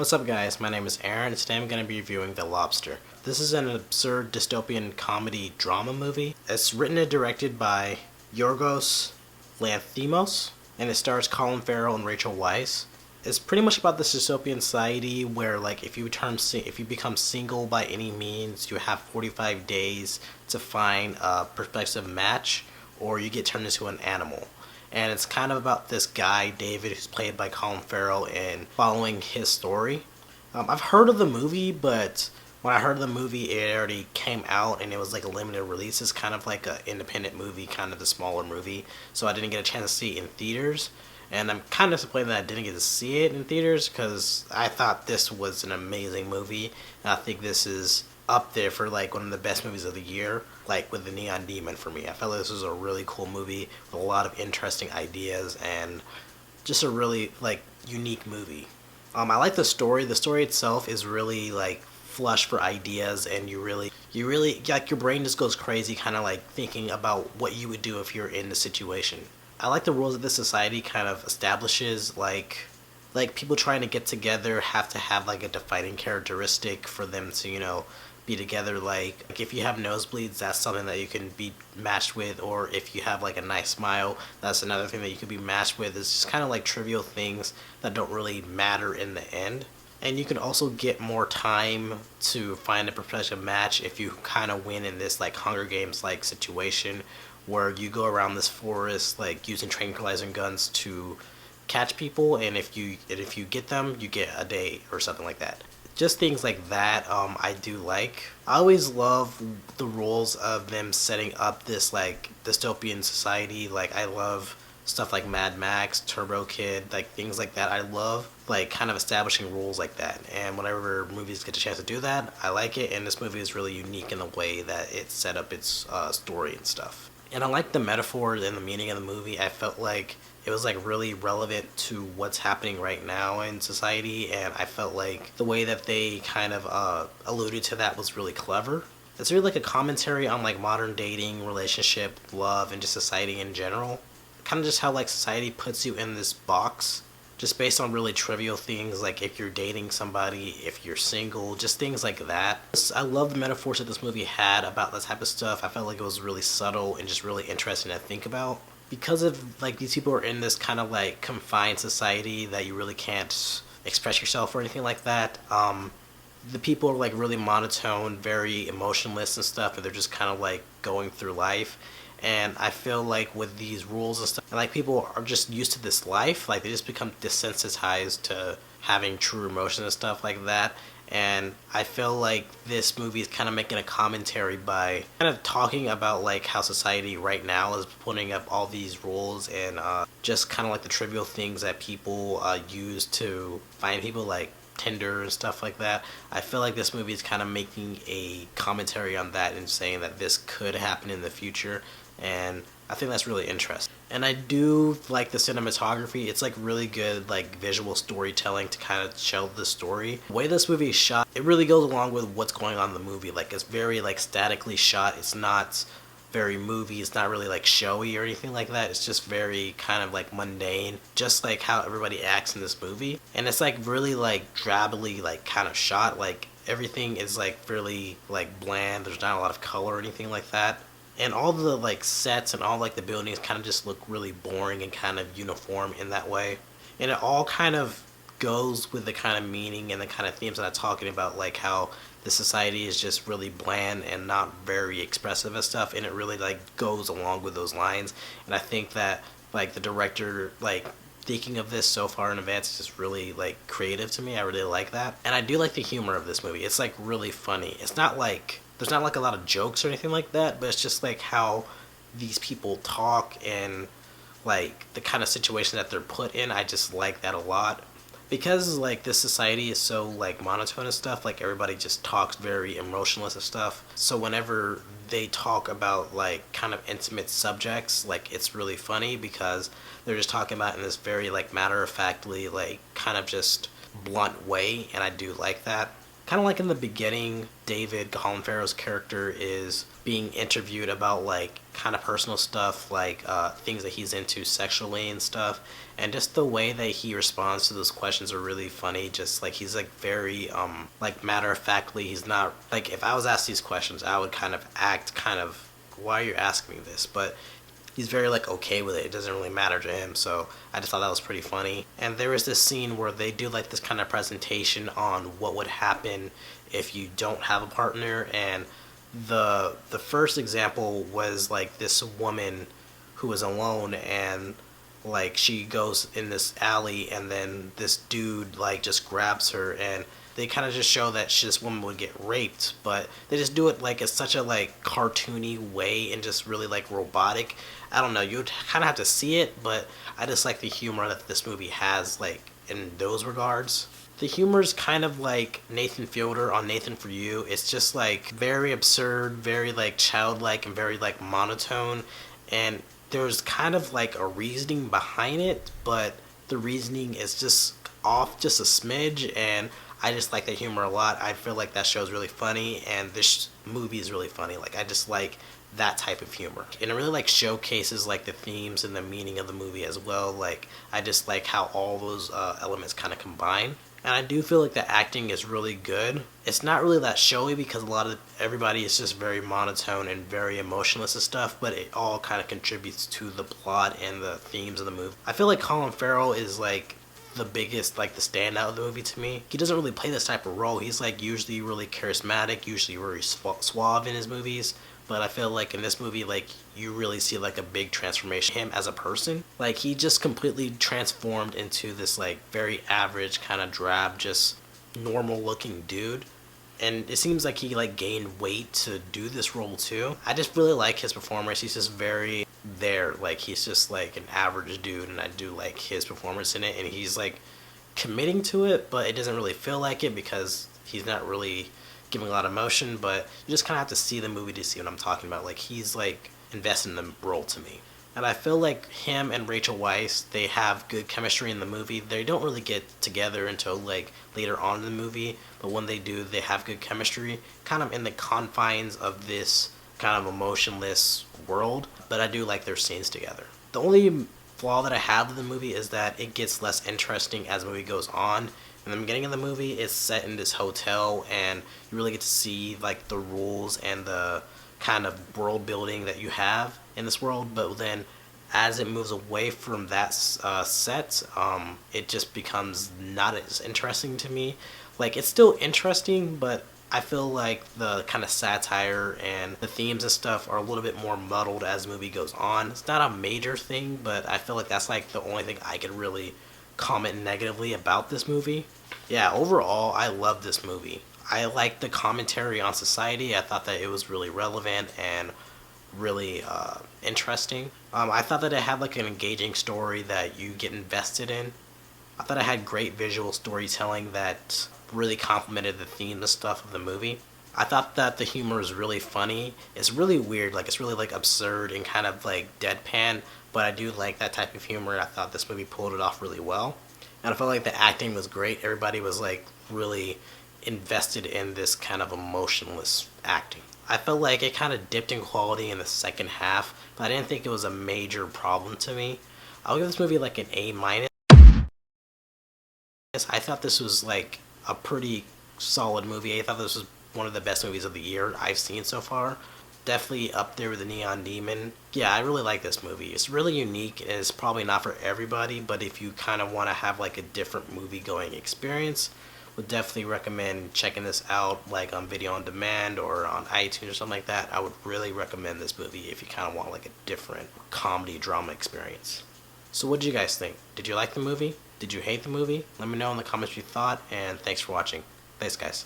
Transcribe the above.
What's up guys, my name is Aaron and today I'm going to be reviewing The Lobster. This is an absurd dystopian comedy drama movie. It's written and directed by Yorgos Lanthimos and it stars Colin Farrell and Rachel Weisz. It's pretty much about this dystopian society where if you become single by any means, you have 45 days to find a prospective match or you get turned into an animal. And it's kind of about this guy, David, who's played by Colin Farrell, and following his story. I've heard of the movie, but when I heard of the movie, it already came out, and it was like a limited release. It's kind of like an independent movie, kind of the smaller movie, so I didn't get a chance to see it in theaters. And I'm kind of disappointed that I didn't get to see it in theaters, because I thought this was an amazing movie, and I think this is up there for like one of the best movies of the year, like with The Neon Demon for me. I felt like this was a really cool movie with a lot of interesting ideas and just a really unique movie. I like the story. The story itself is really flush for ideas, and you really your brain just goes crazy kind of thinking about what you would do if you're in the situation. I like the rules that this society kind of establishes, like people trying to get together have to have a defining characteristic for them to be together. Like if you have nosebleeds, that's something that you can be matched with, or if you have a nice smile, that's another thing that you could be matched with. It's just kind of trivial things that don't really matter in the end. And you can also get more time to find a professional match if you kind of win in this Hunger Games situation where you go around this forest using tranquilizer guns to catch people, and if you get them, you get a day or something like that. Just things like that. I do like. I always love the rules of them setting up this dystopian society. I love stuff like Mad Max, Turbo Kid, things like that. I love kind of establishing rules like that, and whenever movies get a chance to do that, I like it. And this movie is really unique in the way that it set up its story and stuff. And I like the metaphors and the meaning of the movie. I felt like it was really relevant to what's happening right now in society, and I felt like the way that they kind of alluded to that was really clever. It's really a commentary on modern dating, relationship, love, and just society in general. Kind of just how society puts you in this box just based on really trivial things, like if you're dating somebody, if you're single, just things like that. I love the metaphors that this movie had about that type of stuff. I felt like it was really subtle and just really interesting to think about. Because of these people are in this kind of confined society that you really can't express yourself or anything like that. The people are really monotone, very emotionless and stuff, and they're just kind of going through life. And I feel with these rules and stuff, and people are just used to this life, they just become desensitized to having true emotions and stuff like that. And I feel like this movie is kind of making a commentary by kind of talking about how society right now is putting up all these rules and just kind of the trivial things that people use to find people, like Tinder and stuff like that. I feel like this movie is kind of making a commentary on that and saying that this could happen in the future, and I think that's really interesting. And I do like the cinematography. It's really good visual storytelling to kind of show the story. The way this movie is shot, it really goes along with what's going on in the movie. It's very statically shot. It's not very movie. It's not really showy or anything like that. It's just very kind of mundane, just how everybody acts in this movie. And it's really drabbily kind of shot. Everything is really bland. There's not a lot of color or anything like that. And all the sets and all the buildings kind of just look really boring and kind of uniform in that way. And it all kind of goes with the kind of meaning and the kind of themes that I'm talking about, how the society is just really bland and not very expressive and stuff, and it really goes along with those lines. And I think that the director thinking of this so far in advance is just really creative to me. I really like that. And I do like the humor of this movie. It's really funny. It's not there's not a lot of jokes or anything like that, but it's just how these people talk and the kind of situation that they're put in. I just like that a lot. Because this society is so monotone and stuff, everybody just talks very emotionless and stuff. So whenever they talk about kind of intimate subjects, it's really funny because they're just talking about it in this very matter-of-factly kind of just blunt way, and I do like that. kind of like in the beginning, David, Colin Farrell's character, is being interviewed about like kind of personal stuff, like things that he's into sexually and stuff, and just the way that he responds to those questions are really funny. Just like he's like very like matter of factly. He's not like, if I was asked these questions, I would kind of act kind of, why are you asking me this? But he's very like okay with it. It doesn't really matter to him. So I just thought that was pretty funny. And there is this scene where they do like this kind of presentation on what would happen if you don't have a partner. And the first example was like this woman who was alone, and like she goes in this alley, and then this dude like just grabs her, and they kind of just show that this woman would get raped, but they just do it like it's such a like cartoony way and just really like robotic. I don't know, you'd kind of have to see it, but I just like the humor that this movie has like in those regards. The humor is kind of like Nathan Fielder on Nathan For You. It's just like very absurd, very like childlike, and very like monotone, and there's kind of like a reasoning behind it, but the reasoning is just off just a smidge, and I just like the humor a lot. I feel like that show is really funny, and this movie is really funny. Like, I just like that type of humor. And it really like showcases like the themes and the meaning of the movie as well. Like, I just like how all those elements kind of combine. And I do feel like the acting is really good. It's not really that showy because a lot of everybody is just very monotone and very emotionless and stuff, but it all kind of contributes to the plot and the themes of the movie. I feel like Colin Farrell is like the biggest, like the standout of the movie to me. He doesn't really play this type of role. He's like usually really charismatic, usually very suave in his movies. But I feel like in this movie, like, you really see like a big transformation him as a person. Like, he just completely transformed into this like very average kind of drab, just normal looking dude. And it seems like he like gained weight to do this role too. I just really like his performance. He's just very there. Like, he's just like an average dude, and I do like his performance in it. And he's like committing to it, but it doesn't really feel like it because he's not really giving a lot of emotion. But you just kind of have to see the movie to see what I'm talking about. Like, he's like invested in the role to me. And I feel like him and Rachel Weisz, they have good chemistry in the movie. They don't really get together until like later on in the movie, but when they do, they have good chemistry, kind of in the confines of this kind of emotionless world. But I do like their scenes together. The only flaw that I have with the movie is that it gets less interesting as the movie goes on. In the beginning of the movie, it's set in this hotel, and you really get to see like the rules and the kind of world building that you have in this world. But then as it moves away from that set, it just becomes not as interesting to me. Like, it's still interesting, but I feel like the kind of satire and the themes and stuff are a little bit more muddled as the movie goes on. It's not a major thing, but I feel like that's like the only thing I could really comment negatively about this movie. Yeah, overall, I love this movie. I like the commentary on society. I thought that it was really relevant and really interesting. I thought that it had like an engaging story that you get invested in. I thought it had great visual storytelling that really complemented the theme and stuff of the movie. I thought that the humor is really funny. It's really weird, like it's really like absurd and kind of like deadpan, but I do like that type of humor. I thought this movie pulled it off really well. And I felt like the acting was great. Everybody was like really invested in this kind of emotionless acting. I felt like it kind of dipped in quality in the second half, but I didn't think it was a major problem to me. I'll give this movie like an A minus. I thought this was like a pretty solid movie. I thought this was one of the best movies of the year I've seen so far. Definitely up there with the Neon Demon. Yeah, I really like this movie. It's really unique, and it's probably not for everybody, but if you kind of want to have like a different movie going experience, would definitely recommend checking this out, like on video on demand or on iTunes or something like that. I would really recommend this movie if you kind of want like a different comedy drama experience. So what did you guys think? Did you like the movie? Did you hate the movie? Let me know in the comments what you thought, and thanks for watching. Thanks, guys.